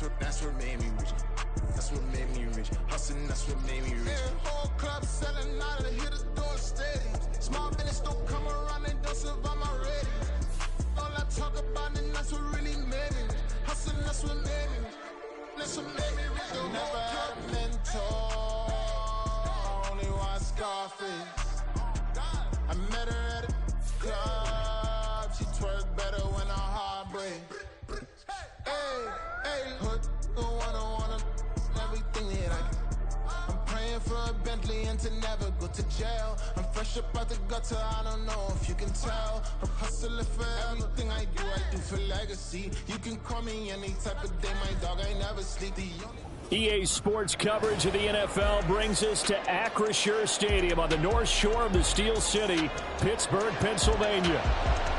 That's what made me rich. That's what made me rich. Hustling, that's what made me rich. Whole club selling out of the hitters doing steady. Small business don't come around and don't survive my ratings. All I talk about and that's what really made me rich. Hustling, that's what made me rich. That's what made me rich. Never had a mentor. Only one Scarface. I met her at a club. She twerk better when her heart breaks. Hey, hood, wanna everything that I can. I'm praying for a Bentley and to never go to jail. I'm fresh up out the gutter, I don't know if you can tell. I'm hustling for everything I do for legacy. You can call me any type of day, my dog, I never sleep. EA Sports coverage of the NFL brings us to Acrisure Stadium on the north shore of the Steel City, Pittsburgh, Pennsylvania.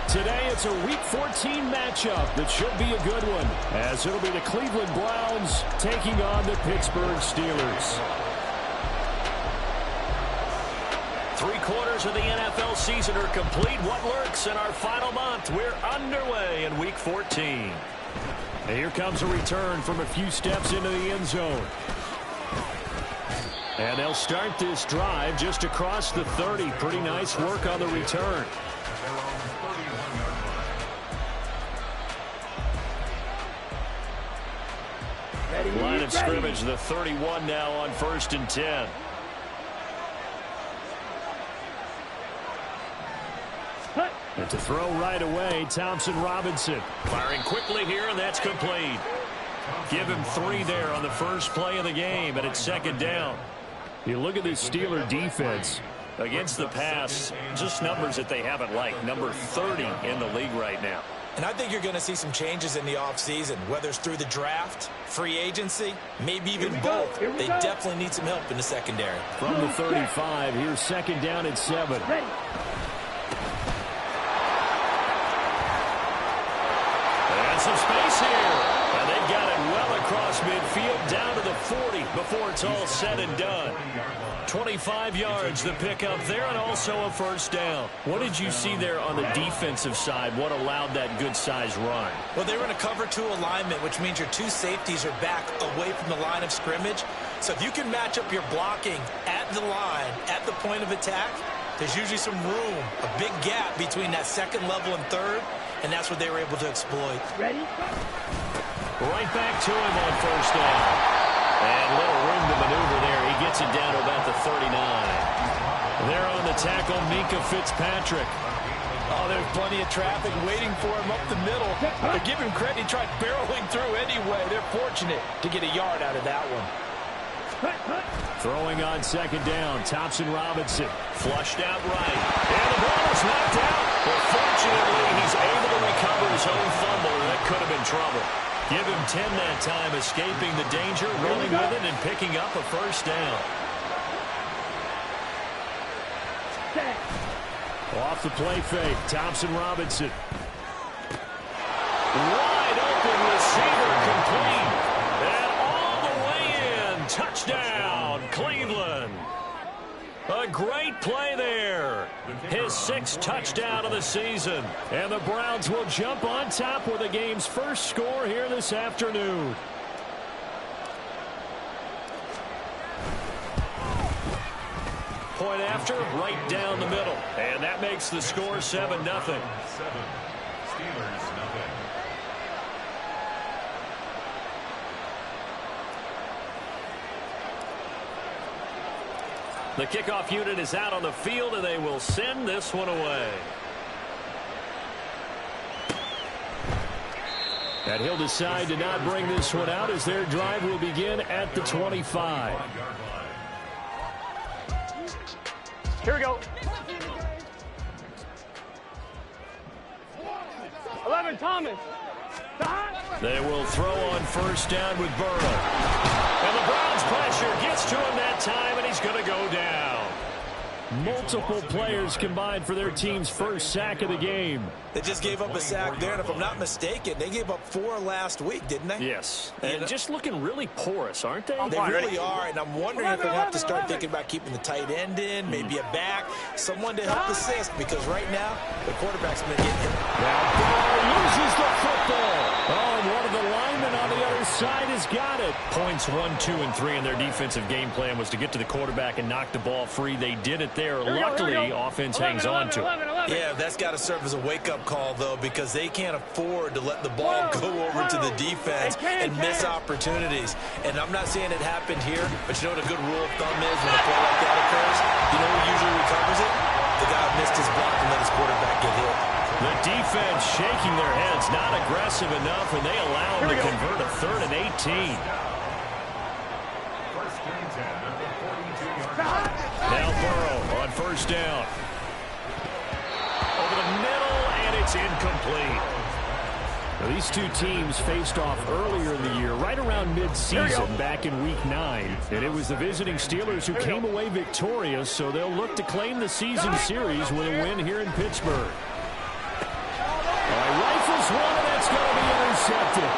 Today, it's a Week 14 matchup that should be a good one, as it'll be the Cleveland Browns taking on the Pittsburgh Steelers. 3/4 of the NFL season are complete. What lurks in our final month? We're underway in Week 14. And here comes a return from a few steps into the end zone. And they'll start this drive just across the 30. Pretty nice work on the return. Line of scrimmage, the 31 now on 1st and 10. And to throw right away, Thompson Robinson. Firing quickly here, and that's complete. Give him 3 there on the first play of the game, and it's 2nd down. You look at this Steeler defense. Against the pass, just numbers that they haven't liked. Number 30 in the league right now. And I think you're going to see some changes in the offseason, whether it's through the draft, free agency, maybe even both. They definitely need some help in the secondary. From the 35, here's 2nd down and 7. Ready. And some space here. And they've got it well across midfield down to the 40 before it's all said and done. 25 yards the pickup there, and also a 1st down. What did you see there on the defensive side? What allowed that good-sized run? Well, they were in a cover 2 alignment, which means your 2 safeties are back away from the line of scrimmage. So if you can match up your blocking at the line, at the point of attack, there's usually some room, a big gap between that 2nd level and 3rd, and that's what they were able to exploit. Ready? Right back to him on 1st down. And little room to maneuver there. He gets it down to about the 39. There on the tackle, Minka Fitzpatrick. Oh, there's plenty of traffic waiting for him up the middle. But give him credit. He tried barreling through anyway. They're fortunate to get a yard out of that one. Throwing on 2nd down, Thompson Robinson. Flushed out right. And the ball is knocked out. But fortunately, he's able to recover his own fumble. That could have been trouble. Give him 10 that time, escaping the danger, rolling with it, and picking up a 1st down. Off the play fake, Thompson Robinson. Wide open receiver complete. And all the way in. Touchdown, Cleveland. A great play there. His 6th touchdown of the season. And the Browns will jump on top with the game's first score here this afternoon. Point after, right down the middle. And that makes the score 7-0. 7. Steelers, nothing. The kickoff unit is out on the field, and they will send this one away. And he'll decide to not bring this one out as their drive will begin at the 25. Here we go. 11, Thomas. They will throw on 1st down with Burrow. And the Browns pressure gets to him that time, and he's going to go down. Multiple players combined for their team's first sack of the game. They just gave up a sack there, and if I'm not mistaken, they gave up 4 last week, didn't they? Yes. And just looking really porous, aren't they? They really are, and I'm wondering if they have to start thinking about keeping the tight end in, maybe a back, someone to help assist, because right now, the quarterback's going to get hit. Now Burrow loses the football. Oh, and one of the linemen on the other side has got it. Points 1, 2, and 3 in their defensive game plan was to get to the quarterback and knock the ball free. They did it there. Luckily, offense hangs on to it. Yeah, that's got to serve as a wake-up call, though, because they can't afford to let the ball go over to the defense and miss opportunities. And I'm not saying it happened here, but you know what a good rule of thumb is when a play like that occurs? You know who usually recovers it? The guy who missed his block and let his quarterback get hit. The defense shaking their heads, not aggressive enough, and they allow him to convert a 3rd and 18. Now Burrow on first down. Over the middle, and it's incomplete. Now, these two teams faced off earlier in the year, right around mid-season, back in Week 9. And it was the visiting Steelers who came away victorious, so they'll look to claim the season series with a win here in Pittsburgh. Rifles one, and that's going to be intercepted.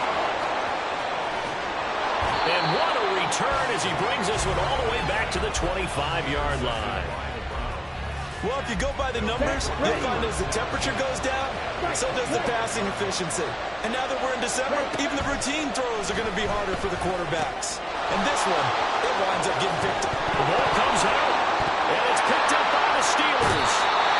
And what a return as he brings this one all the way back to the 25-yard line. Well, if you go by the numbers, you'll find as the temperature goes down, so does the passing efficiency. And now that we're in December, even the routine throws are going to be harder for the quarterbacks. And this one, it winds up getting picked up. The ball comes out, and it's picked up by the Steelers.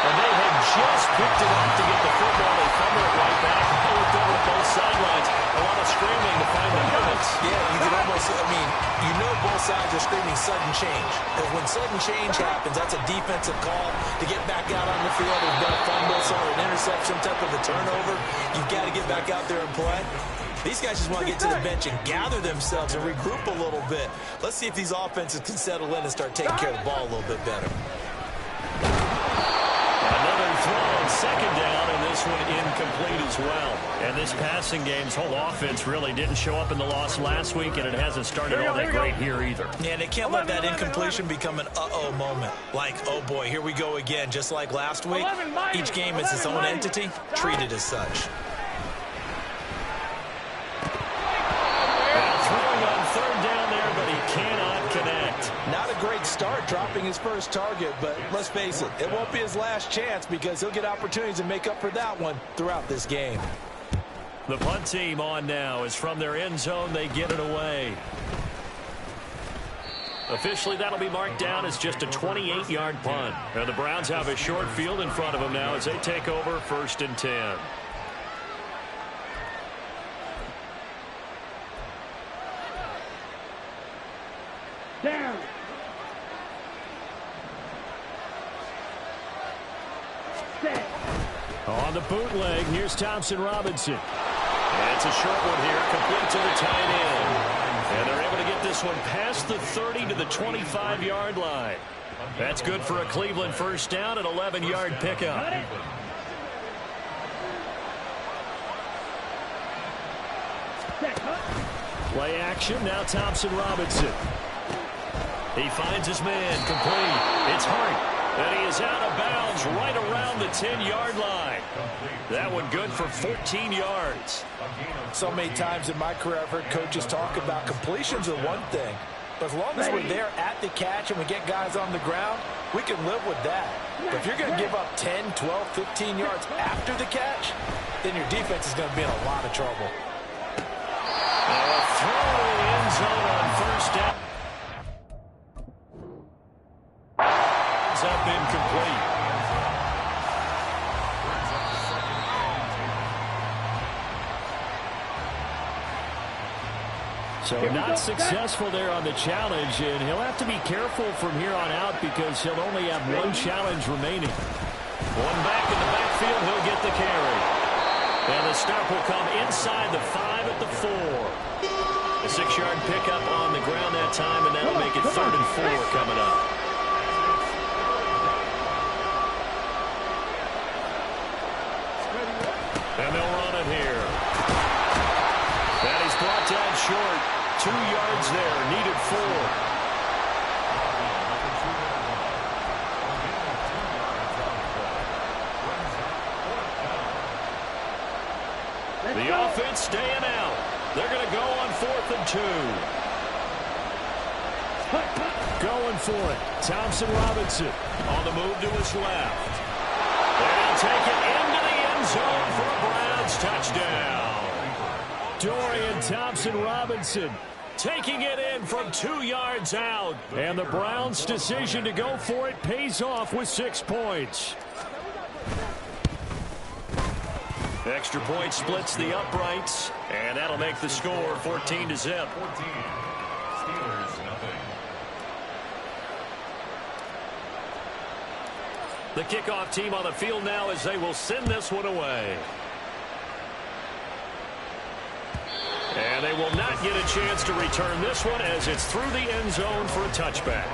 And they had just picked it up to get the football. They fumble it right back. They looked over at both sidelines. A lot of screaming to find the helmets. Yeah, you can almost, you know both sides are screaming sudden change. Because when sudden change happens, that's a defensive call to get back out on the field. There's been a fumble, so an interception, type of a turnover. You've got to get back out there and play. These guys just want to get to the bench and gather themselves and regroup a little bit. Let's see if these offenses can settle in and start taking care of the ball a little bit better. Another throw on second down, and this one incomplete as well. And this passing game's whole offense really didn't show up in the loss last week, and it hasn't started all that great here either. Yeah, they can't let that incompletion become an uh-oh moment. Like, oh boy, here we go again, just like last week. Each game is its own entity, treated as such. Throwing on third down there, but he cannot connect. Not a great start dropping his first target, but let's face it, it won't be his last chance because he'll get opportunities to make up for that one throughout this game. The punt team on now is from their end zone. They get it away. Officially, that'll be marked down as just a 28-yard punt. Now the Browns have a short field in front of them now as they take over 1st and 10. Down. Set. On the bootleg, here's Thompson Robinson. And it's a short one here, complete to the tight end. And they're able to get this one past the 30 to the 25-yard line. That's good for a Cleveland first down, an 11-yard pickup. Play action, now Thompson Robinson. He finds his man, complete. It's Hart, and he is out of bounds right around the 10-yard line. That one good for 14 yards. So many times in my career I've heard coaches talk about completions are one thing, but as long as we're there at the catch and we get guys on the ground, we can live with that. But if you're going to give up 10, 12, 15 yards after the catch, then your defense is going to be in a lot of trouble. A throw in the end zone on first down. Up incomplete. So not successful there on the challenge, and he'll have to be careful from here on out because he'll only have one challenge remaining. One back in the backfield, he'll get the carry. And the stop will come inside the 5 at the 4. A 6-yard pickup on the ground that time, and that'll make it 3rd and 4 coming up. And they'll run it here. That is brought down short. 2 yards there. Needed 4. The offense staying out. They're going to go on 4th and 2. Going for it. Thompson Robinson on the move to his left. They'll take it into the end zone for a Browns touchdown. Dorian Thompson-Robinson taking it in from 2 yards out. And the Browns' decision to go for it pays off with 6 points. Extra point splits the uprights, and that'll make the score 14-0. The kickoff team on the field now as they will send this one away. And they will not get a chance to return this one as it's through the end zone for a touchback.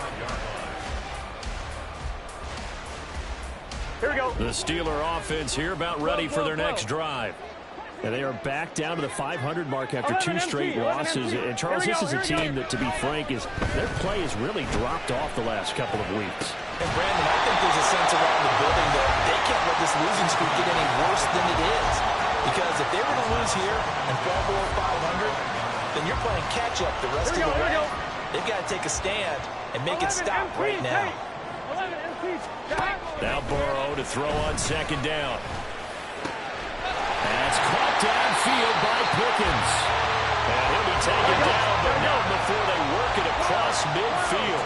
Here we go. The Steeler offense here about ready for their next drive. And they are back down to the 500 mark after 2 straight losses. And, Charles, this is a team that, to be frank, their play has really dropped off the last couple of weeks. And, Brandon, I think there's a sense around the building that they can't let this losing streak get any worse than it is. Because if they were to lose here and fall below 500, then you're playing catch-up the rest of the way. They've got to take a stand and make it stop right now. Now Burrow to throw on second down. That's caught downfield by Pickens. And he'll be taken down, but not before they work it across midfield.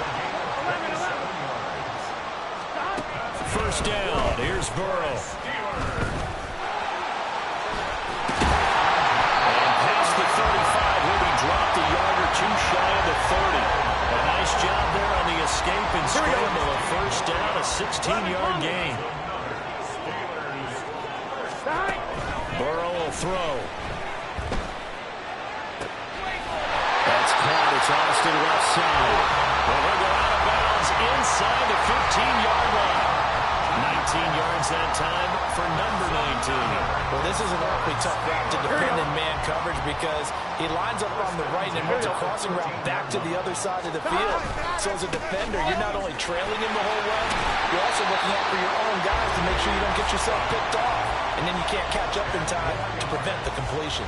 First down, here's Burrow. And past the 35, he'll be dropped a yard or two shy of the 30. A nice job there on the escape and scramble. A first down, a 16-yard gain. Burrow will throw. That's caught. It's Austin left side. Well, they'll go out of bounds inside the 15-yard line. 19 yards that time for number 19. Well, this is an awfully tough route to defend in man coverage because he lines up on the right and runs a crossing route back to the other side of the field. So as a defender, you're not only trailing him the whole way, you're also looking out for your own guys to make sure you don't get yourself picked off. And then you can't catch up in time to prevent the completion.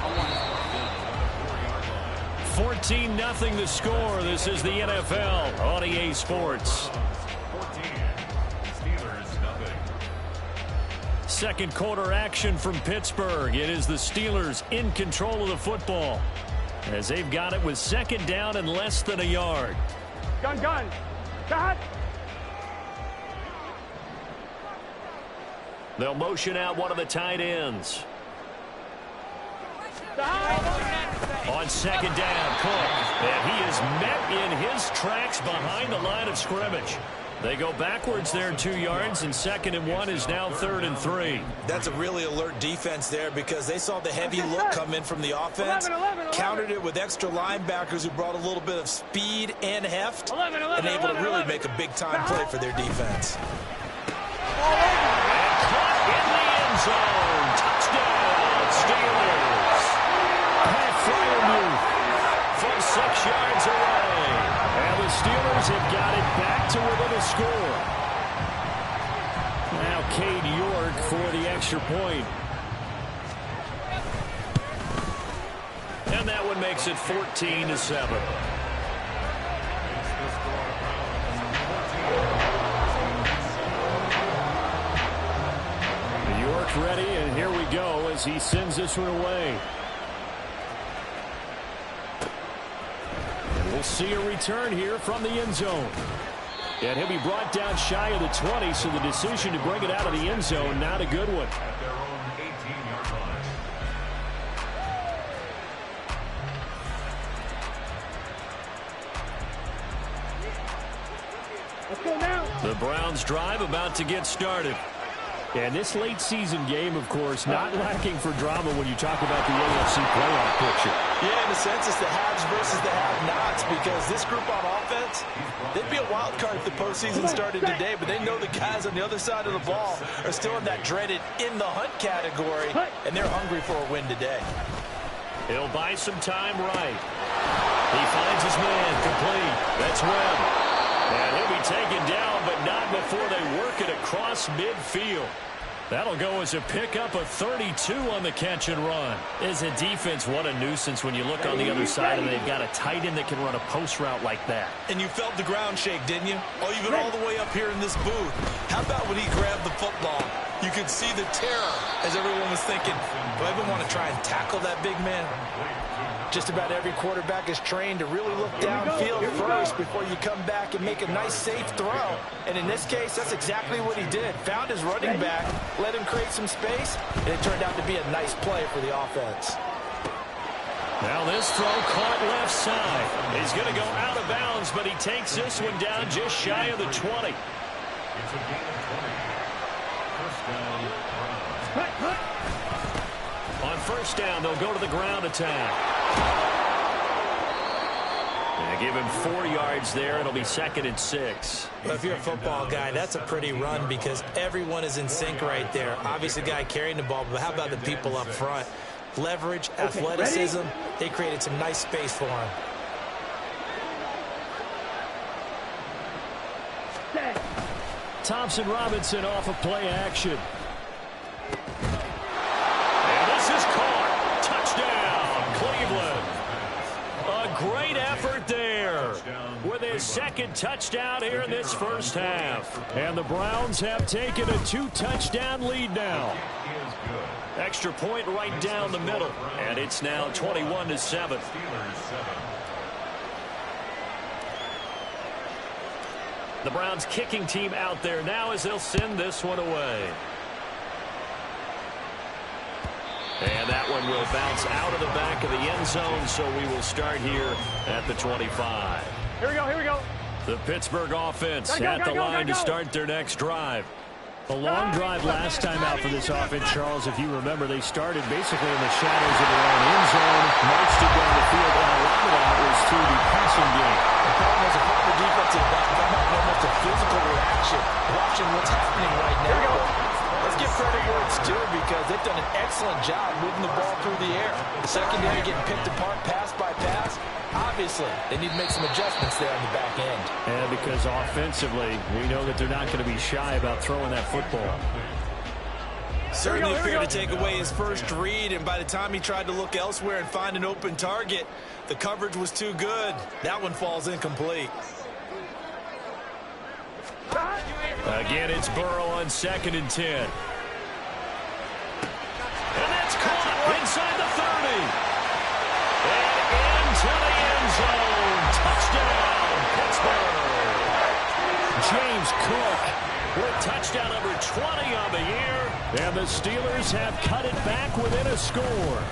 14-0 the score. This is the NFL on EA Sports. Second quarter action from Pittsburgh. It is the Steelers in control of the football as they've got it with second down and less than a yard. Gun. Cut. They'll motion out one of the tight ends. On second down, Cook. And he is met in his tracks behind the line of scrimmage. They go backwards there 2 yards, and 2nd and 1 is now 3rd and 3. That's a really alert defense there because they saw the heavy look come in from the offense, countered it with extra linebackers who brought a little bit of speed and heft, and able to really make a big-time play for their defense. And caught in the end zone. Touchdown, Steelers. Pat Fryermuth from 6 yards away. And the Steelers have got it back to within a score. Now Cade York for the extra point. And that one makes it 14-7. York ready, and here we go as he sends this one away. We'll see a return here from the end zone. And he'll be brought down shy of the 20, so the decision to bring it out of the end zone, not a good one. Let's go now. The Browns drive about to get started. And this late season game, of course, not lacking for drama when you talk about the AFC playoff picture. Yeah, in a sense, it's the haves versus the have-nots because this group on offense, they'd be a wild card if the postseason started today, but they know the guys on the other side of the ball are still in that dreaded in-the-hunt category, and they're hungry for a win today. He'll buy some time right. He finds his man complete. That's Webb. And he'll be taken down, but not before they work it across midfield. That'll go as a pickup of 32 on the catch and run. As a defense, what a nuisance when you look on the other side and they've got a tight end that can run a post route like that. And you felt the ground shake, didn't you? Oh, you've been all the way up here in this booth. How about when he grabbed the football? You could see the terror as everyone was thinking, do I even want to try and tackle that big man? Just about every quarterback is trained to really look downfield first before you come back and make a nice, safe throw. And in this case, that's exactly what he did. Found his running back, let him create some space, and it turned out to be a nice play for the offense. Now this throw caught left side. He's going to go out of bounds, but he takes this one down just shy of the 20. It's a gain of 20. First down, Browns. On first down, they'll go to the ground attack. And give him 4 yards there. It'll be 2nd and 6. Well, if you're a football guy, that's a pretty run because everyone is in sync right there. Obviously, the guy carrying the ball, but how about the people up front? Leverage, athleticism, they created some nice space for him. Thompson Robinson off of play action. And this is caught. Touchdown, Cleveland. A great effort there with his 2nd touchdown here in this first half. And the Browns have taken a 2-touchdown lead now. Extra point right down the middle. And it's now 21-7. The Browns kicking team out there now as they'll send this one away. And that one will bounce out of the back of the end zone, so we will start here at the 25. Here we go, here we go. The Pittsburgh offense at the line to start their next drive. A long drive last time out for this offense, Charles. If you remember, they started basically in the shadows of their own end zone, marched it down the field, and a lot of that was to the passing game. The problem is a proper defensive back. That might be almost a physical reaction watching what's happening right now. Let's give credit where it's due because they've done an excellent job moving the ball through the air. The secondary getting picked apart pass by pass. Obviously, they need to make some adjustments there on the back end. And because offensively, we know that they're not going to be shy about throwing that football. Certainly appeared to take away his first read, and by the time he tried to look elsewhere and find an open target, the coverage was too good. That one falls incomplete. Again, it's Burrow on 2nd and 10. And that's caught inside the 30. And into the end zone. Touchdown, Pittsburgh. James Cook with touchdown number 20 on the year. And the Steelers have cut it back within a score.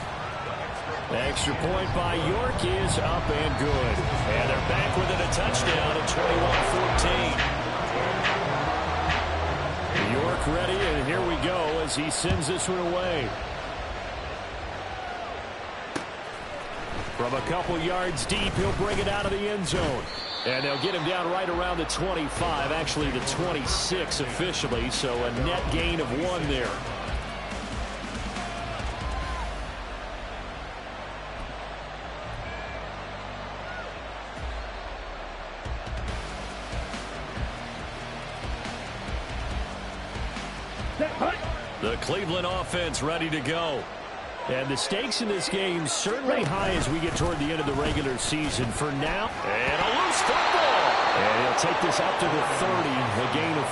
Extra point by York is up and good. And they're back within a touchdown at 21-14. York ready, and here we go as he sends this one away. From a couple yards deep, he'll bring it out of the end zone. And they'll get him down right around the 25, actually the 26 officially, so a net gain of 1 there. The Cleveland offense ready to go. And the stakes in this game certainly high as we get toward the end of the regular season. For now, and a loose football. And he'll take this up to the 30, a gain of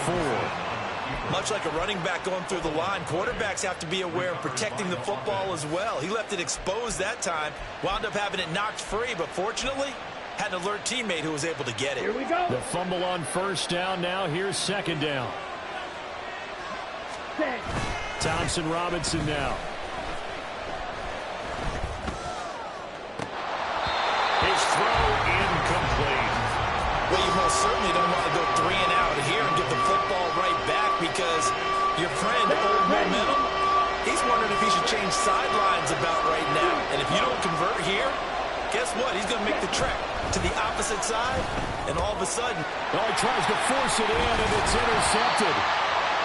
4. Much like a running back going through the line, quarterbacks have to be aware of protecting the football as well. He left it exposed that time, wound up having it knocked free, but fortunately, had an alert teammate who was able to get it. Here we go. The fumble on first down now. Here's 2nd down. Thompson Robinson now. His throw incomplete. Well, you most certainly don't want to go 3 and out here and get the football right back because your friend, Old Momentum, he's wondering if he should change sidelines about right now. And if you don't convert here, guess what? He's going to make the trek to the opposite side, and all of a sudden... Well, he tries to force it in, and it's intercepted.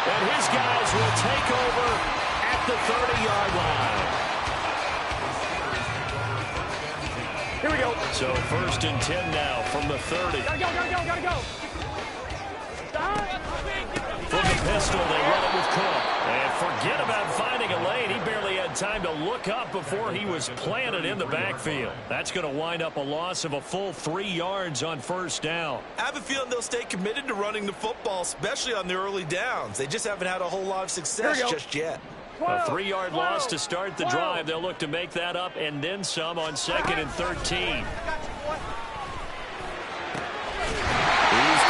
And his guys will take over at the 30-yard line. Here we go. So 1st and 10 now from the 30. Gotta go, gotta go, gotta go. From the pistol, they run it with Cook. And forget about finding a lane. He barely had time to look up before he was planted in the backfield. That's going to wind up a loss of a full 3 yards on first down. I have a feeling they'll stay committed to running the football, especially on the early downs. They just haven't had a whole lot of success just yet. A 3-yard loss to start the drive. They'll look to make that up and then some on 2nd and 13. He's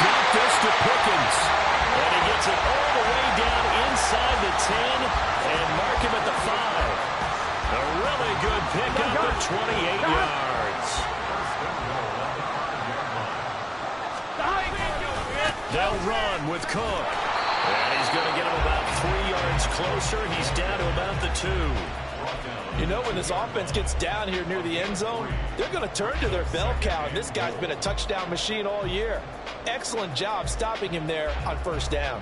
got this to Pickens. And he gets it all the way down inside the 10 and mark him at the 5. A really good pickup of 28 yards. They'll run with Cook. And he's going to get him about 3 yards closer. He's down to about the 2. You know, when this offense gets down here near the end zone, they're going to turn to their bell cow. And this guy's been a touchdown machine all year. Excellent job stopping him there on 1st down.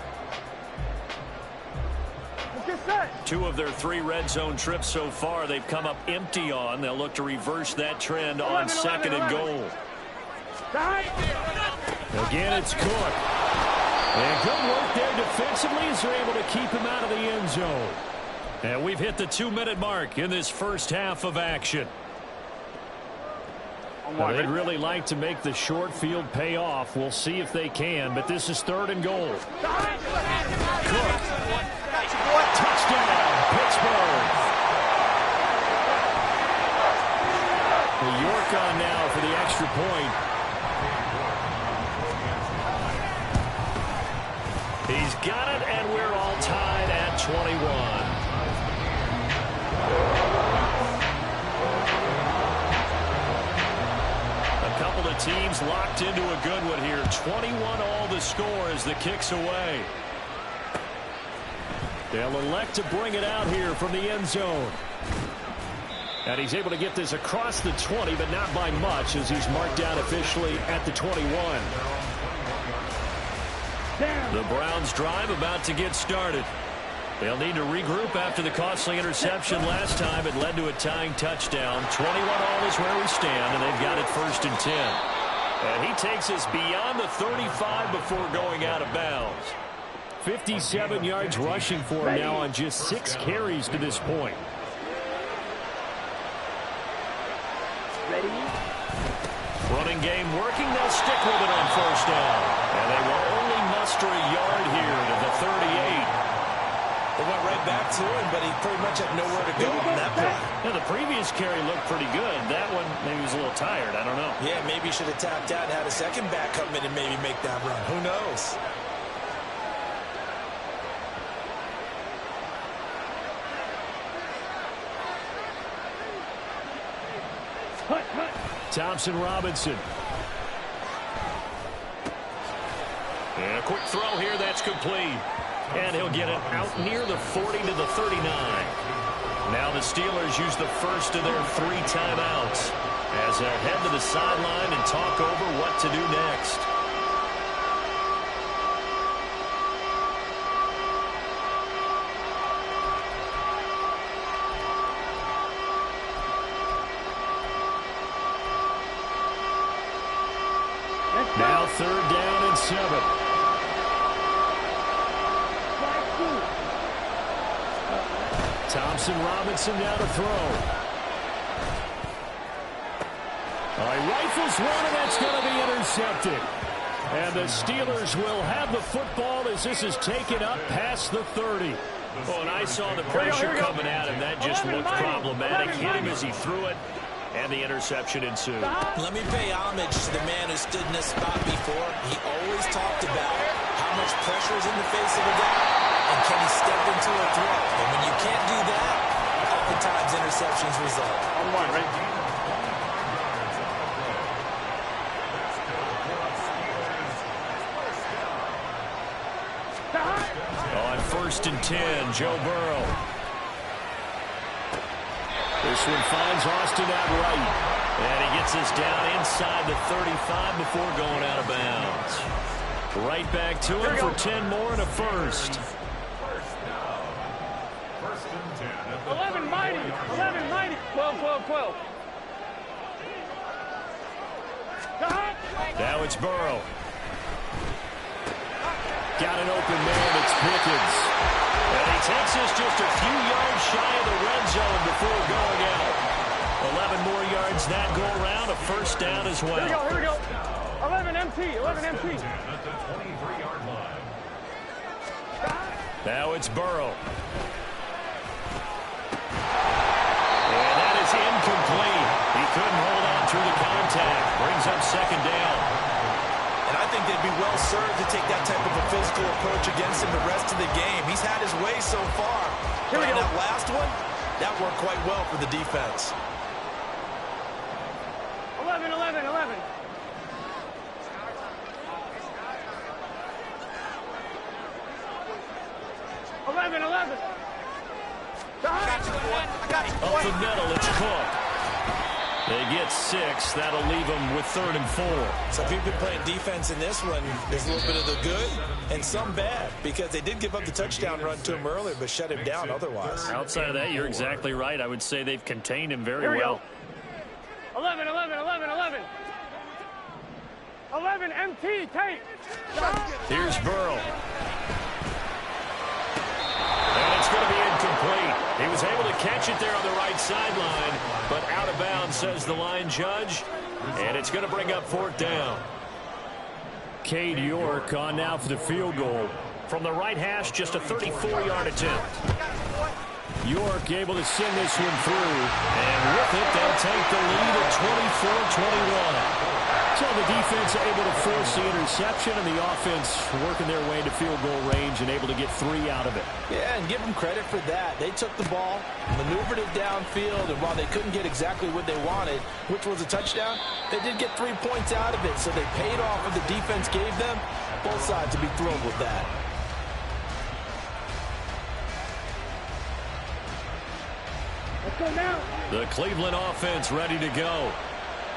2 of their 3 red zone trips so far they've come up empty on. They'll look to reverse that trend on 2nd and goal. Again, it's Cook. And good work there defensively as they're able to keep him out of the end zone. And we've hit the 2-minute mark in this first half of action. They'd really like to make the short field pay off. We'll see if they can, but this is 3rd and goal. Cook. Touchdown, Pittsburgh. The York on now for the extra point. He's got it, and we're all tied at 21. A couple of teams locked into a good one here. 21 all the score as the kick's away. They'll elect to bring it out here from the end zone. And he's able to get this across the 20, but not by much as he's marked out officially at the 21. The Browns drive about to get started. They'll need to regroup after the costly interception last time. It led to a tying touchdown. 21 all is where we stand, and they've got it 1st and 10. And he takes us beyond the 35 before going out of bounds. 57 yards rushing for him now on just 6 carries to this point. Running game working. They'll stick with it on 1st down. And they will only muster a yard here to the 38. They went right back to him, but he pretty much had nowhere to go on that play. Now, the previous carry looked pretty good. That one, maybe he was a little tired. I don't know. Yeah, maybe he should have tapped out and had a second back come in and maybe make that run. Who knows? Thompson Robinson. And a quick throw here, that's complete. And he'll get it out near the 40 to the 39. Now the Steelers use the first of their 3 timeouts as they'll head to the sideline and talk over what to do next. Now 3rd down and 7. Thompson Robinson now to throw. He rifles one, and that's going to be intercepted. And the Steelers will have the football as this is taken up past the 30. Well, and I saw the pressure coming at him. That just looked problematic. Hit him as he threw it, and the interception ensued. Let me pay homage to the man who stood in this spot before. He always talked about how much pressure is in the face of a guy, and can he step into a throw. And when you can't do that, oftentimes interceptions result. On 1, right? On 1st and 10, Joe Burrow. This one finds Austin outright. And he gets us down inside the 35 before going out of bounds. Right back to him for 10 more and a first. 11 mighty, 11 mighty, 12, 12, 12. Now it's Burrow. Got an open man, it's Pickens. And he takes us just a few yards shy of the red zone before going out. 11 more yards that go around, a first down as well. Here we go. 11 MT, 11 MT. At the 23-yard line. Now it's Burrow. think they'd be well served to take that type of a physical approach against him the rest of the game. He's had his way so far. But on that last one, that worked quite well for the defense. 11, 11, 11. 11, 11. Up the middle, it's Cook. They get 6. That'll leave them with 3rd and 4. So if you've been playing defense in this one, there's a little bit of the good and some bad, because they did give up the touchdown run to him earlier, but shut him down otherwise. Outside of that, you're exactly right. I would say they've contained him very well. 11, 11, 11, 11. 11, MT, tape. Here's Burrow. And it's going to be incomplete. He was able to catch it there on the right sideline, but out of bounds, says the line judge. And it's going to bring up 4th down. Cade York on now for the field goal. From the right hash, just a 34-yard attempt. York able to send this one through. And with it, they'll take the lead at 24-21. So the defense able to force the interception, and the offense working their way to field goal range and able to get 3 out of it. Yeah, and give them credit for that. They took the ball, maneuvered it downfield, and while they couldn't get exactly what they wanted, which was a touchdown, they did get 3 points out of it. So they paid off what the defense gave them. Both sides to be thrilled with that. Let's go now. The Cleveland offense ready to go.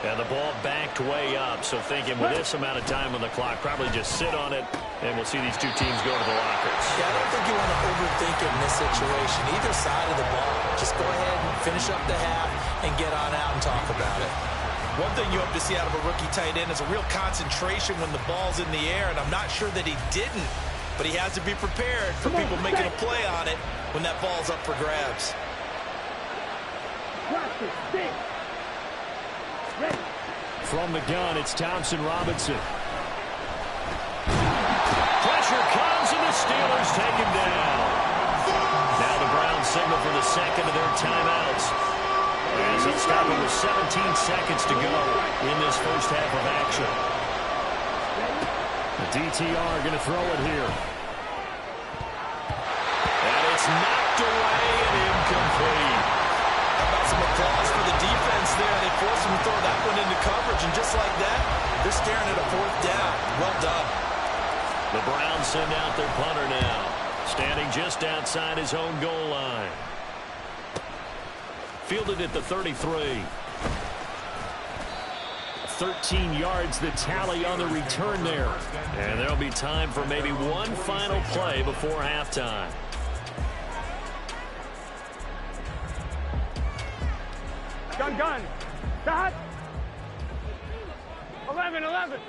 And the ball backed way up. So thinking with this amount of time on the clock, probably just sit on it, and we'll see these two teams go to the lockers. Yeah, I don't think you want to overthink it in this situation. Either side of the ball. Just go ahead and finish up the half and get on out and talk about it. One thing you hope to see out of a rookie tight end is a real concentration when the ball's in the air, and I'm not sure that he didn't, but he has to be prepared for people making a play on it when that ball's up for grabs. From the gun, it's Thompson Robinson. Pressure comes, and the Steelers take him down. Now the Browns signal for the second of their timeouts, as it's stopping with 17 seconds to go in this first half of action. The DTR going to throw it here. And it's knocked away and incomplete. How about some applause for the defense there? They forced him to throw that one into coverage, and just like that, they're staring at a 4th down. Well done. The Browns send out their punter now, standing just outside his own goal line. Fielded at the 33. 13 yards the tally on the return there. And there'll be time for maybe one final play before halftime. Gun. Stop. 11, 11.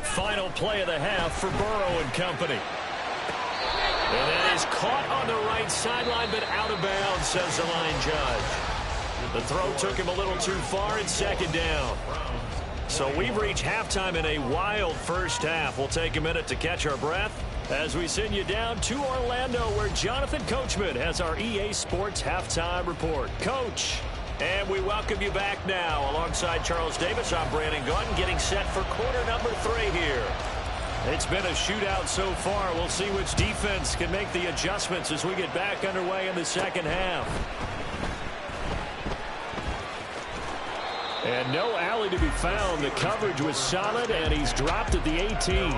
Final play of the half for Burrow and company. And that is caught on the right sideline, but out of bounds, says the line judge. The throw took him a little too far, and 2nd down. So we've reached halftime in a wild first half. We'll take a minute to catch our breath as we send you down to Orlando, where Jonathan Coachman has our EA Sports Halftime Report. Coach, and we welcome you back now. Alongside Charles Davis, I'm Brandon Gunn, getting set for quarter number 3 here. It's been a shootout so far. We'll see which defense can make the adjustments as we get back underway in the second half. And no alley to be found. The coverage was solid, and he's dropped at the 18.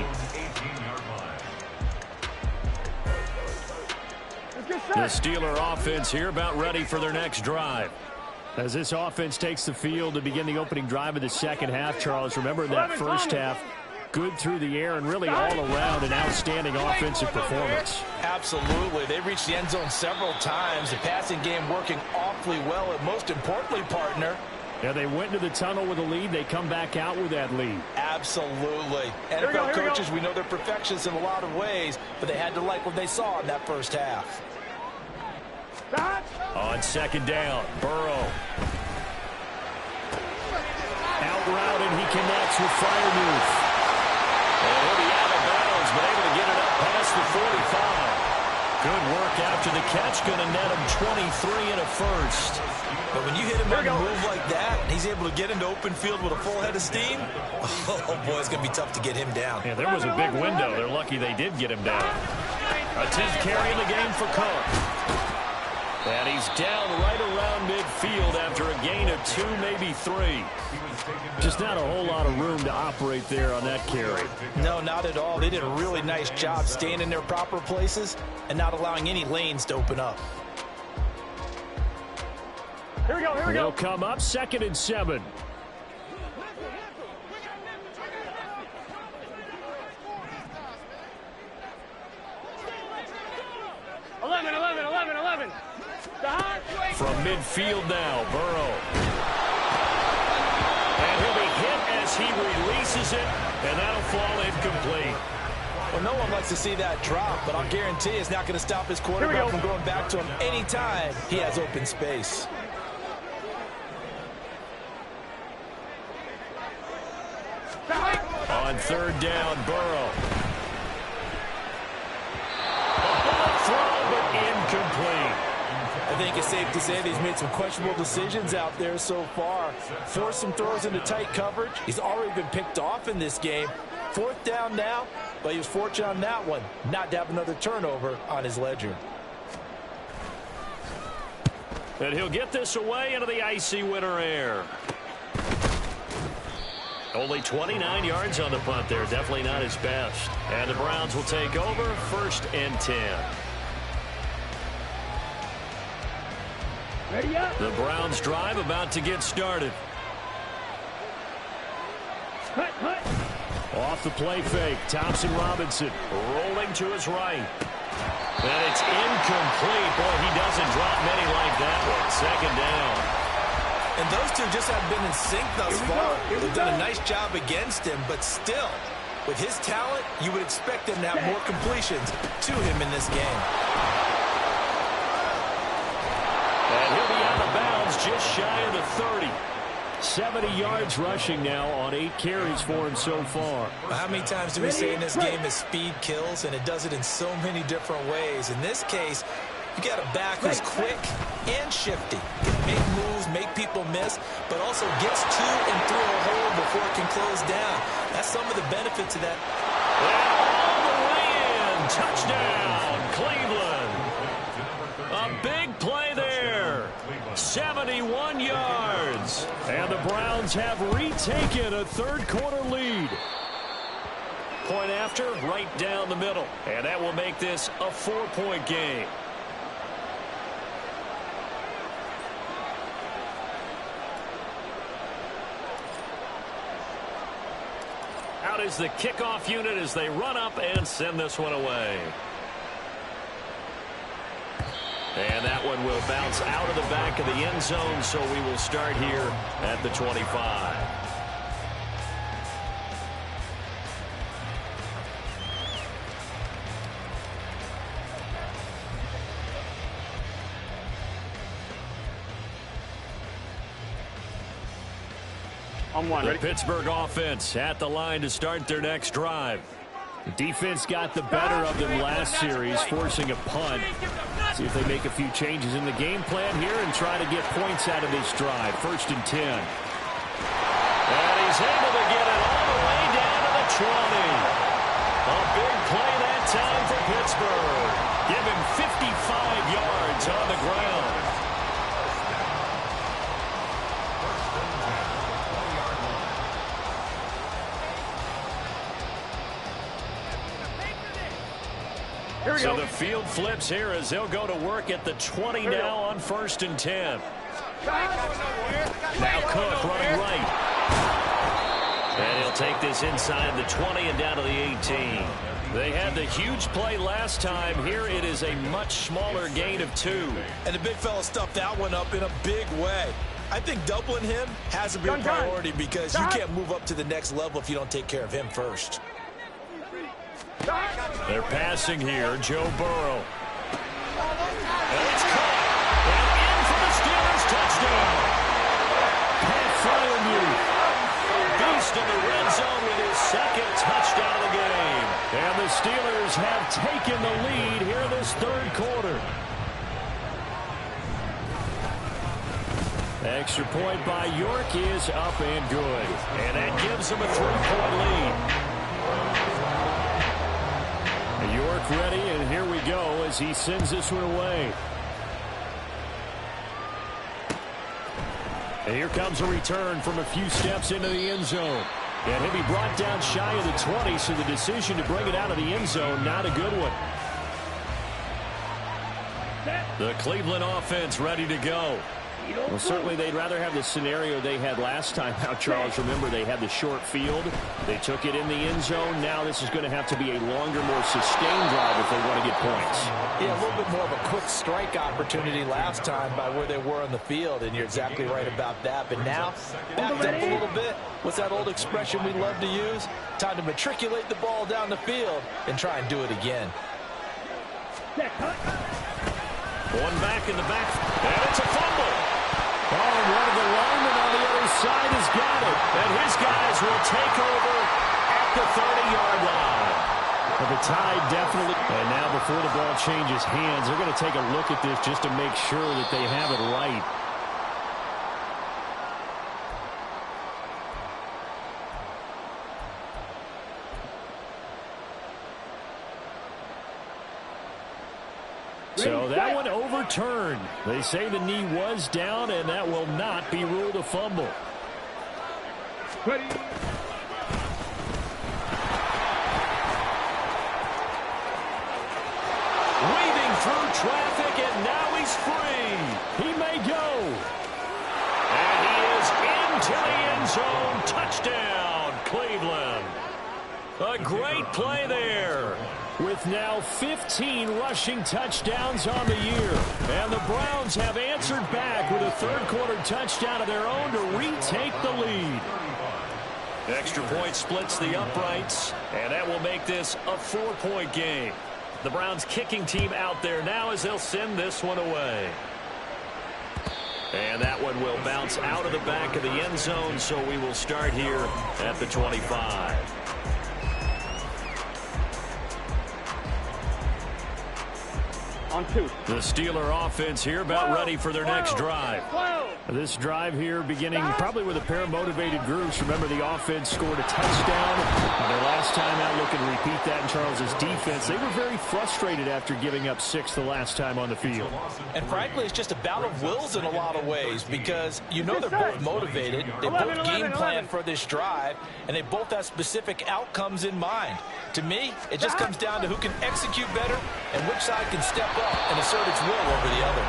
The Steeler offense here about ready for their next drive. As this offense takes the field to begin the opening drive of the second half, Charles, remember in that first half, good through the air and really all around an outstanding offensive performance. Absolutely. They reached the end zone several times. The passing game working awfully well, and most importantly, partner, yeah, they went into the tunnel with a lead. They come back out with that lead. Absolutely. NFL coaches, we know they're perfectionists in a lot of ways, but they had to like what they saw in that first half. On 2nd down, Burrow. Out route, and he connects with Freiermuth. And he'll be out of bounds, but able to get it up past the 45. Good work after the catch. Going to net him 23 and a first. But when you hit him on a move like that, and he's able to get into open field with a full head of steam, oh, boy, it's going to be tough to get him down. Yeah, there was a big window. They're lucky they did get him down. A 10th carry in the game for Cook. And he's down right around midfield after a gain of 2, maybe 3. Just not a whole lot of room to operate there on that carry. No, not at all. They did a really nice job staying in their proper places and not allowing any lanes to open up. Here we go, here we go. They'll come up 2nd and 7. From midfield now, Burrow. And he'll be hit as he releases it, and that'll fall incomplete. Well, no one likes to see that drop, but I'll guarantee it's not going to stop his quarterback from going back to him anytime he has open space. On 3rd down, Burrow. A bullet throw, but incomplete. I think it's safe to say that he's made some questionable decisions out there so far. Forced some throws into tight coverage. He's already been picked off in this game. 4th down now, but he was fortunate on that one not to have another turnover on his ledger. And he'll get this away into the icy winter air. Only 29 yards on the punt there. Definitely not his best. And the Browns will take over 1st and 10. Ready up. The Browns drive about to get started. Hut, hut. Off the play fake, Thompson Robinson. Rolling to his right. And it's incomplete. Boy, he doesn't drop many like that one. 2nd down. And those two just have been in sync thus far. They've done a nice job against him, but still, with his talent, you would expect them to have more completions to him in this game. And he'll be out of bounds just shy of the 30. 70 yards rushing now on 8 carries for him so far. How many times do we say in this game that speed kills, and it does it in so many different ways? In this case, you got a back who's quick and shifty. Can make moves, make people miss, but also gets to and through a hole before it can close down. That's some of the benefits of that. And all the way in. Touchdown, Cleveland. A big play there. 71 yards. And the Browns have retaken a 3rd quarter lead. Point after, right down the middle. And that will make this a 4-point game. Out is the kickoff unit as they run up and send this one away. And that one will bounce out of the back of the end zone, so we will start here at the 25. On one. The Ready? Pittsburgh offense at the line to start their next drive. The defense got the better of them last series, forcing a punt. See if they make a few changes in the game plan here and try to get points out of this drive. 1st and 10. And he's able to get it all the way down to the 20. A big play that time for Pittsburgh. Give him 55 yards on the ground. So the field flips here as they'll go to work at the 20 now on 1st and 10. Now Cook running right. And he'll take this inside the 20 and down to the 18. They had the huge play last time. Here it is a much smaller gain of 2. And the big fella stuffed that one up in a big way. I think doubling him has to be a priority because you can't move up to the next level if you don't take care of him first. They're passing here, Joe Burrow. And it's caught. And in for the Steelers touchdown. Pat Fryermuth. Beast in the red zone with his 2nd touchdown of the game. And the the Steelers have taken the lead here in this third quarter. Extra point by York is up and good. And that gives them a 3-point lead. York ready, and here we go as he sends this one away. And here comes a return from a few steps into the end zone. And he'll be brought down shy of the 20, so the decision to bring it out of the end zone, not a good one. The Cleveland offense ready to go. Well, certainly they'd rather have the scenario they had last time out, Charles. Remember, they had the short field. They took it in the end zone. Now this is going to have to be a longer, more sustained drive if they want to get points. Yeah, a little bit more of a quick strike opportunity last time by where they were on the field, and you're exactly right about that. But now, backed up a little bit. What's that old expression we love to use? Time to matriculate the ball down the field and try and do it again. One back in the back, and it's a fumble. Oh, one of the linemen on the other side has got it. And his guys will take over at the 30-yard line. But the Tide definitely. And now before the ball changes hands, they're going to take a look at this just to make sure that they have it right. So that one overturned. They say the knee was down, and that will not be ruled a fumble. Ready. Weaving through traffic, and now he's free. He may go. And he is into the end zone. Touchdown, Cleveland. A great play there. With now 15 rushing touchdowns on the year. And the Browns have answered back with a third-quarter touchdown of their own to retake the lead. Extra point splits the uprights, and that will make this a 4-point game. The Browns kicking team out there now as they'll send this one away. And that one will bounce out of the back of the end zone, so we will start here at the 25. On 2. The Steeler offense here about ready for their next drive. This drive here beginning probably with a pair of motivated groups. Remember, the offense scored a touchdown. Their last time out, looking to repeat that in Charles's defense. They were very frustrated after giving up 6 the last time on the field. And frankly, it's just a battle of wills in a lot of ways because you know they're both motivated. They both game plan for this drive, and they both have specific outcomes in mind. To me, it just comes down to who can execute better and which side can step up and assert its will over the other.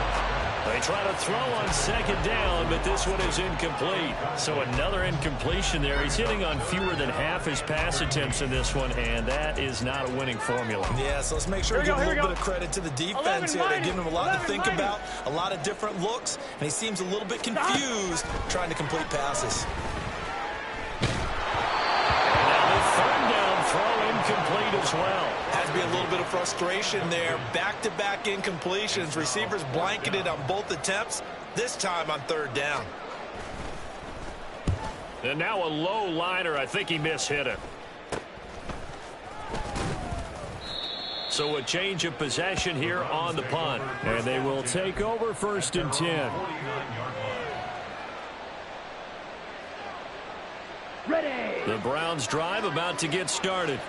They try to throw on second down, but this one is incomplete. So another incompletion there. He's hitting on fewer than half his pass attempts in this one, and that is not a winning formula. Yeah, so let's make sure we give a little bit of credit to the defense here. They're giving him a lot to think about, a lot of different looks, and he seems a little bit confused trying to complete passes. Now the third down throw incomplete as well. Has to be a little bit of frustration there. Back-to-back incompletions. Receivers blanketed on both attempts, this time on third down. And now a low liner. I think he mishit it. So a change of possession here on the punt. And they will take over 1st and 10. Ready. The Browns drive about to get started.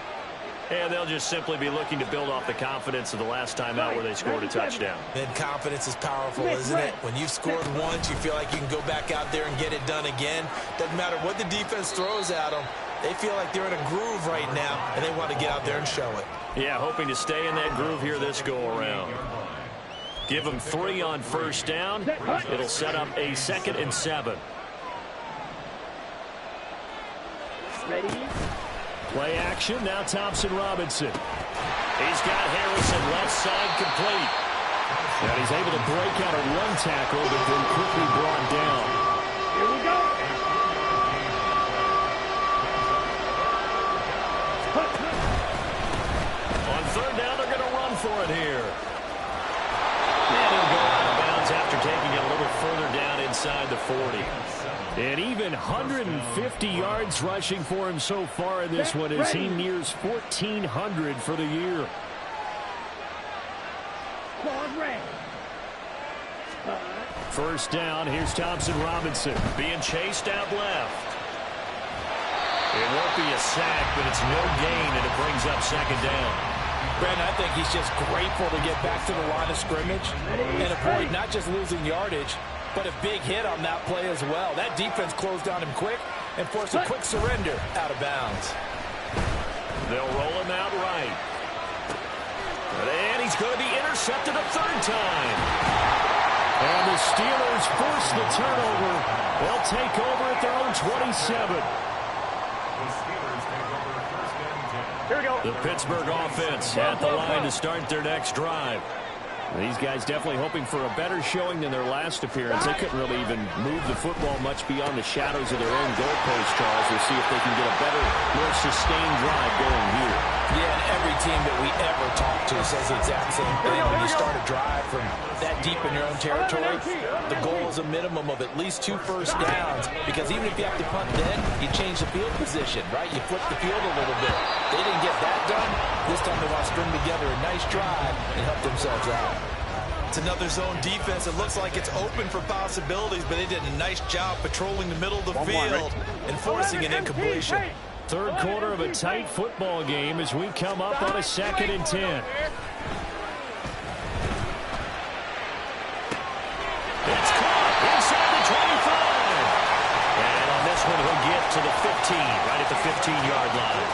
And they'll just simply be looking to build off the confidence of the last time out where they scored a touchdown. And confidence is powerful, isn't it? When you've scored once, you feel like you can go back out there and get it done again. Doesn't matter what the defense throws at them. They feel like they're in a groove right now, and they want to get out there and show it. Yeah, hoping to stay in that groove here this go-around. Give them 3 on first down. It'll set up a 2nd and 7. Ready. Play action, now Thompson Robinson. He's got Harrison left side complete. And he's able to break out a run tackle, but then quickly brought down. Here we go. On third down, they're going to run for it here. And he'll go out of bounds after taking it a little further down inside the 40. And even 150 yards rushing for him so far in this one as he nears 1,400 for the year. First down, here's Thompson Robinson. Being chased out left. It won't be a sack, but it's no gain, and it brings up second down. Brandon, I think he's just grateful to get back to the line of scrimmage and avoid not just losing yardage, but a big hit on that play as well. That defense closed down him quick and forced a quick surrender out of bounds. They'll roll him out right. And he's going to be intercepted a third time. And the Steelers force the turnover. They'll take over at their own 27. Here we go. The Pittsburgh offense at the line to start their next drive. These guys definitely hoping for a better showing than their last appearance. They couldn't really even move the football much beyond the shadows of their own goalpost, Charles. We'll see if they can get a better, more sustained drive going here. Yeah, and every team that we ever talk to says the exact same thing. When you start a drive from that deep in your own territory, the goal is a minimum of at least 2 first downs, because even if you have to punt then, you change the field position, right? You flip the field a little bit. They didn't get that done. This time they want to string together a nice drive and help themselves out. It's another zone defense. It looks like it's open for possibilities, but they did a nice job patrolling the middle of the field and forcing an incompletion. Third quarter of a tight football game as we come up on a 2nd and 10. It's caught inside the 25. And on this one, he'll get to the 15, right at the 15-yard line.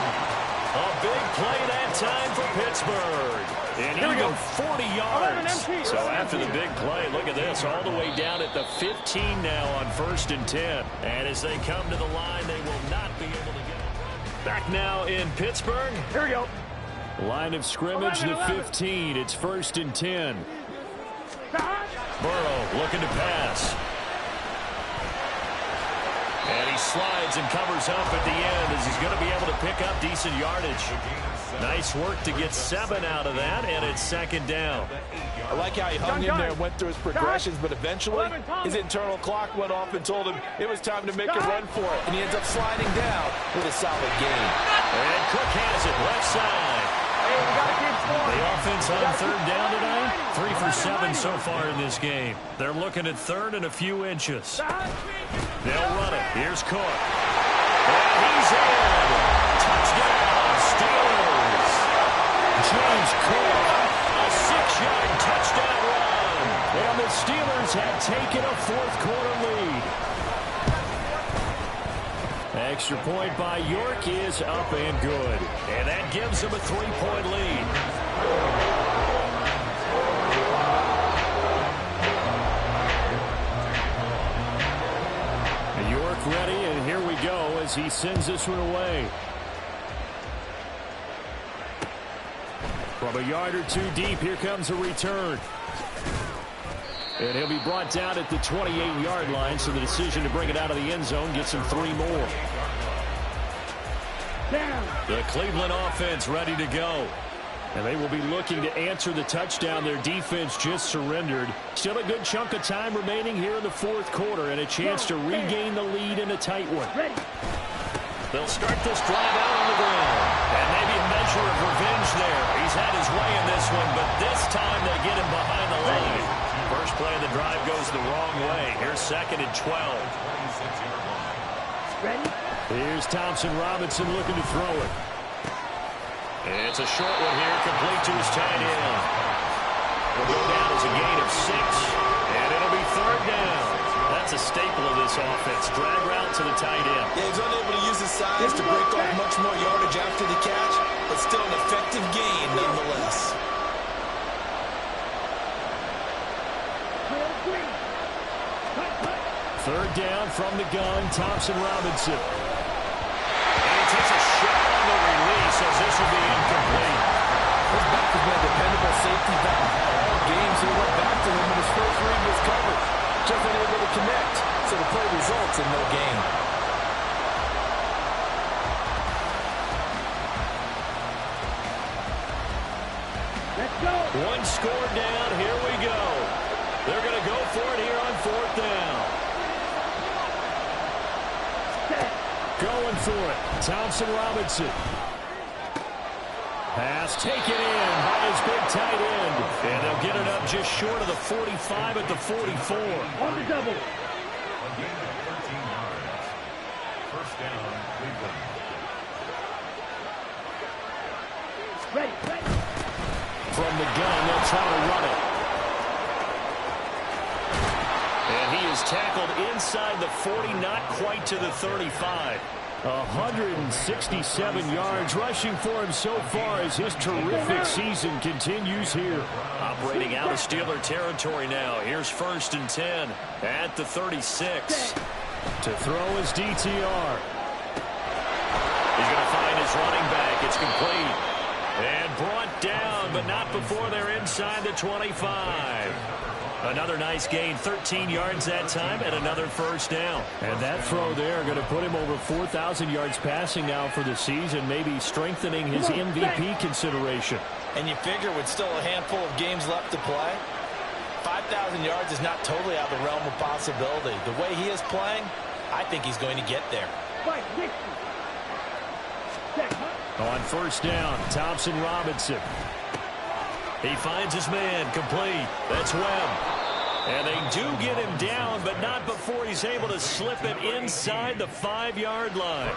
A big play that time for Pittsburgh. And even 40 yards. So after the big play, look at this, all the way down at the 15 now on 1st and 10. And as they come to the line, they will not be able to get it. Back now in Pittsburgh. Here we go. Line of scrimmage, the 15. It's 1st and 10. Burrow looking to pass. And he slides and covers up at the end as he's going to be able to pick up decent yardage. Nice work to get 7 out of that, and it's 2nd down. I like how he hung in there and went through his progressions, but eventually his internal clock went off and told him it was time to make a run for it, and he ends up sliding down with a solid gain. And Cook has it left side. The offense on 3rd down tonight, 3 for 7 so far in this game. They're looking at 3rd and a few inches. They'll run it. Here's Cook. And he's in. Touchdown, Steelers. James Cook. A 6-yard touchdown run. And the Steelers have taken a 4th quarter lead. Extra point by York is up and good. And that gives them a 3-point lead. York ready, and here we go as he sends this one away. From a yard or 2 deep, here comes a return. And he'll be brought down at the 28-yard line, so the decision to bring it out of the end zone gets him 3 more. The Cleveland offense ready to go. And they will be looking to answer the touchdown their defense just surrendered. Still a good chunk of time remaining here in the 4th quarter, and a chance to regain the lead in a tight one. They'll start this drive out on the ground. And maybe a measure of revenge there. He's had his way in this one, but this time they get him behind the line. First play of the drive goes the wrong way. Here's 2nd and 12. Here's Thompson Robinson looking to throw it. It's a short one here, complete to his tight end. It'll go down as a gain of 6, and it'll be 3rd down. That's a staple of this offense. Drag route to the tight end. Yeah, he's unable to use his size to break off much more yardage after the catch, but still an effective gain nonetheless. Third down from the gun, Thompson Robinson. And he takes a shot on the release as this will be incomplete. His back has been a dependable safety back all games. He went back to him when his first read was covered. Just unable to connect, so the play results in no gain. Let's go. 1 score down. Here we go. They're going to go for it here on 4th down. for it. Thompson Robinson. Pass taken in by his big tight end. And they'll get it up just short of the 45 at the 44. On the double. A gain of 13 yards. First down, Cleveland. Ready. From the gun, they'll try to run it. And he is tackled inside the 40, not quite to the 35. 167 yards rushing for him so far as his terrific season continues here. Operating out of Steeler territory now. Here's 1st and 10 at the 36. To throw his DTR. He's going to find his running back. It's complete. And brought down, but not before they're inside the 25. Another nice gain, 13 yards that time, and another first down. And that throw there going to put him over 4,000 yards passing now for the season, maybe strengthening his MVP consideration. And you figure with still a handful of games left to play, 5,000 yards is not totally out of the realm of possibility. The way he is playing, I think he's going to get there. On first down, Thompson Robinson. He finds his man, complete. That's Webb. And they do get him down, but not before he's able to slip it inside the 5-yard line.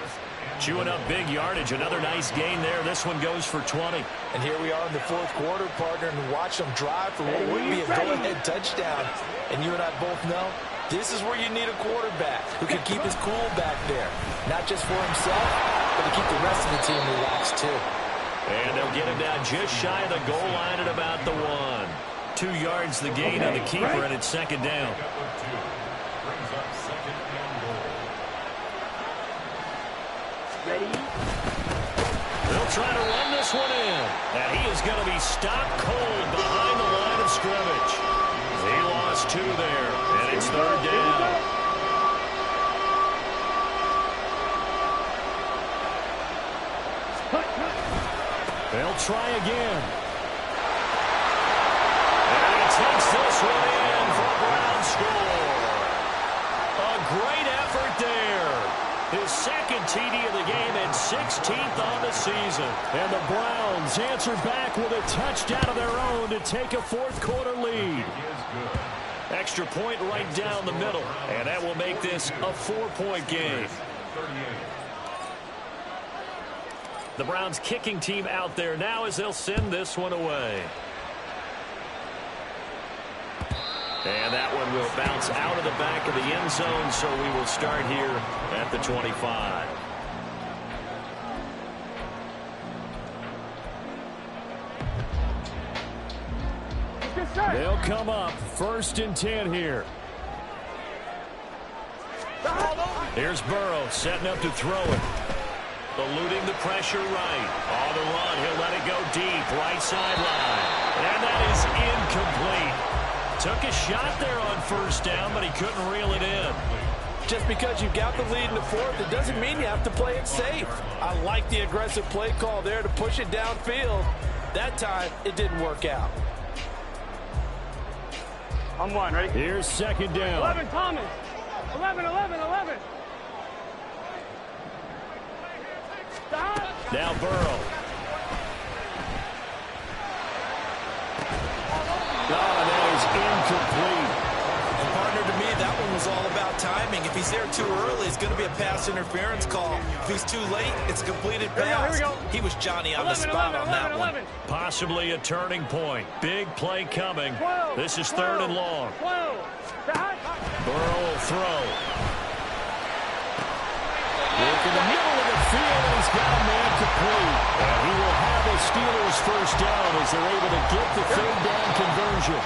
Chewing up big yardage. Another nice gain there. This one goes for 20. And here we are in the 4th quarter, partner, and watch them drive for what would be a go-ahead touchdown. And you and I both know this is where you need a quarterback who can keep his cool back there. Not just for himself, but to keep the rest of the team relaxed, too. And they'll get him down just shy of the goal line at about the 1. 2 yards the gain on the keeper, and it's 2nd down. Brings up 2nd and goal. Ready. They'll try to run this one in. And he is going to be stopped cold behind the line of scrimmage. He lost 2 there, and it's 3rd down. They'll try again. And he takes this one in for a Brown score. A great effort there. His 2nd TD of the game and 16th on the season. And the Browns answer back with a touchdown of their own to take a 4th quarter lead. Extra point right down the middle. And that will make this a 4-point game. 38. The Browns kicking team out there now as they'll send this one away. And that one will bounce out of the back of the end zone, so we will start here at the 25. They'll come up 1st and 10 here. Here's Burrow setting up to throw it. Eluding the pressure right. On the run, he'll let it go deep, right sideline. And that is incomplete. Took a shot there on 1st down, but he couldn't reel it in. Just because you've got the lead in the 4th, it doesn't mean you have to play it safe. I like the aggressive play call there to push it downfield. That time, it didn't work out. I'm 1, ready? Here's 2nd down. 11, Thomas. 11. Now Burrow. That is incomplete. And partner, to me, that one was all about timing. If he's there too early, it's going to be a pass interference call. If he's too late, it's a completed pass. Here we go. He was Johnny on the spot on that one. Possibly a turning point. Big play coming. 12, This is 3rd and long. 12. Burrow will throw. Look in the middle of the field, he's got a man complete. And he will have the Steelers 1st down as they're able to get the 3rd down conversion.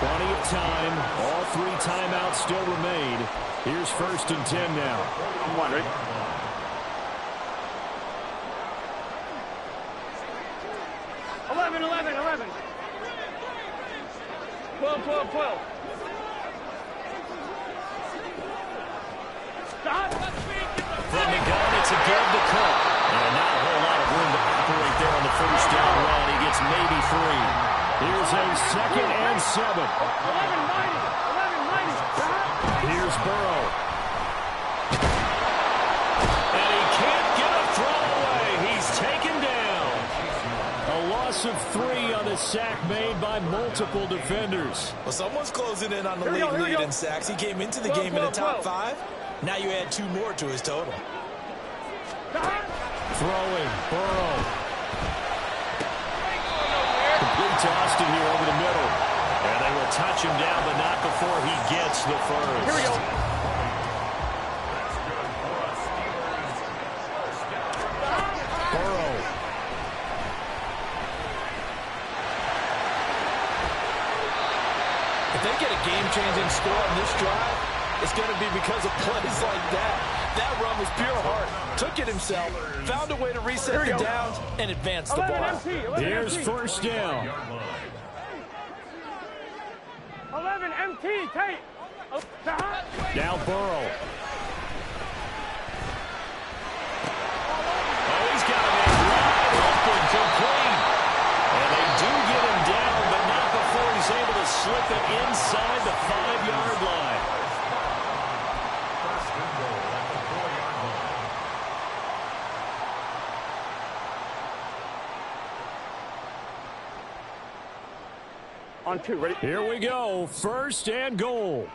Plenty of time. All 3 timeouts still remain. Here's 1st and 10 now. I'm 1, ready? Eleven. 12. Stop. From the gun, it's a give to Cook. And not a whole lot of room to operate there on the 1st down run. He gets maybe 3. Here's a 2nd and 7. 11, Here's Burrow. And he can't Offensive 3 on the sack made by multiple defenders. Well, someone's closing in on the lead in sacks. He came into the game in the top 5. Now you add 2 more to his total. Throwing, Burrow. Complete to Austin here over the middle. And they will touch him down, but not before he gets the first. Here we go. Burrow. If they get a game-changing score on this drive, it's going to be because of plays like that. That run was pure heart. Took it himself, found a way to reset the downs, and advance the ball. Here's first down. 11 MT, Tate. Now Burrow. Oh, he's got a man wide open, complete. And they do get him down, but not before he's able to slip it inside the 5-yard line. First and goal at the 4-yard line. On 2, ready? Here we go. First and goal.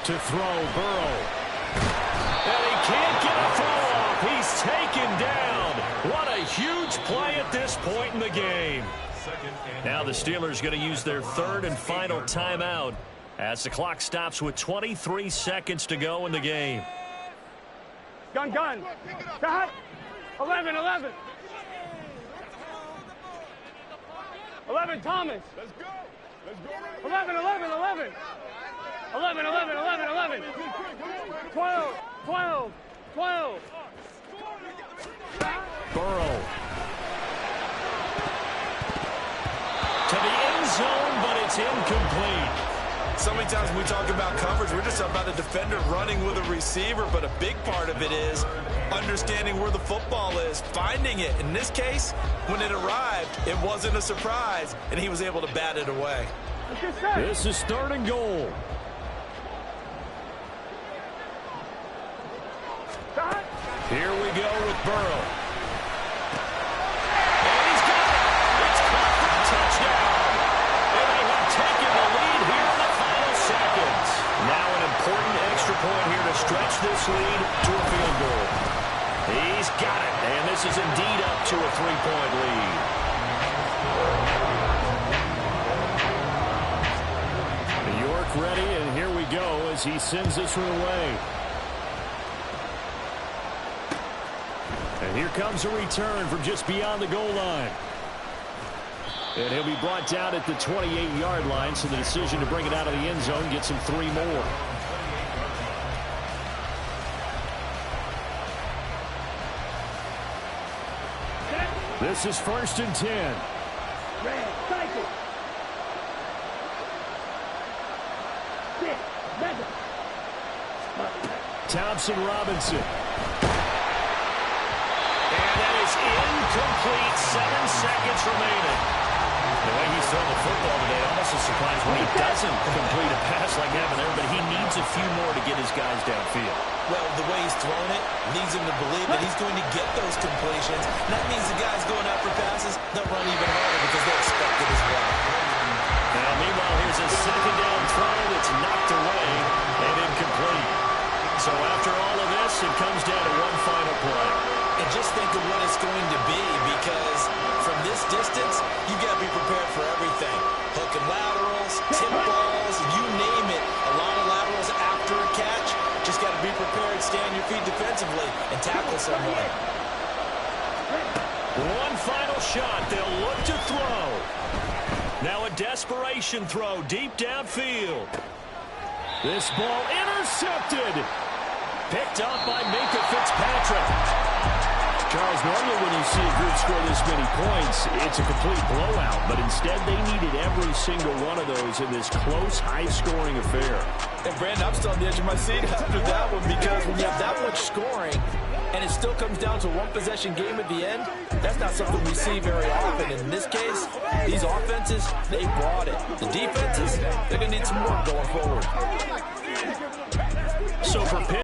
To throw, Burrow. And he can't get a throw off. He's taken down. What a huge play at this point in the game. Now the Steelers going to use their 3rd and final timeout as the clock stops with 23 seconds to go in the game. Gun. Stop. 11. 11, Thomas. Let's go. 11. 12. Burrow. To the end zone, but it's incomplete. So many times when we talk about coverage, we're just talking about a defender running with a receiver, but a big part of it is understanding where the football is, finding it. In this case, when it arrived, it wasn't a surprise, and he was able to bat it away. This is 3rd and goal. Here we go with Burrow. And he's got it. It's caught for a touchdown. And they have taken the lead here in the final seconds. Now an important extra point here to stretch this lead to a field goal. He's got it. And this is indeed up to a 3-point lead. York ready, and here we go as he sends this one away. And here comes a return from just beyond the goal line. And he'll be brought down at the 28-yard line, so the decision to bring it out of the end zone gets him 3 more. This is 1st and 10. Thompson Robinson. Incomplete, 7 seconds remaining. The way he's throwing the football today, almost a surprise when he doesn't complete a pass like that there, but he needs a few more to get his guys downfield. Well, the way he's thrown it leads him to believe that he's going to get those completions. And that means the guys going out for passes, they'll run even harder because they expect it as well. Now, meanwhile, here's a 2nd down throw that's knocked away and incomplete. So after all of this, it comes down to one final play. And just think of what it's going to be, because from this distance, you've got to be prepared for everything. Hook and laterals, tip balls, you name it. A lot of laterals after a catch. Just got to be prepared, stay on your feet defensively, and tackle someone. One final shot. They'll look to throw. Now a desperation throw deep downfield. This ball intercepted. Picked up by Minka Fitzpatrick. Charles, normally when you see a group score this many points, it's a complete blowout. But instead, they needed every single one of those in this close, high-scoring affair. And, Brandon, I'm still on the edge of my seat after that one, because when you have that much scoring and it still comes down to a one-possession game at the end, that's not something we see very often. In this case, these offenses, they brought it. The defenses, they're going to need some work going forward. So for Pitt,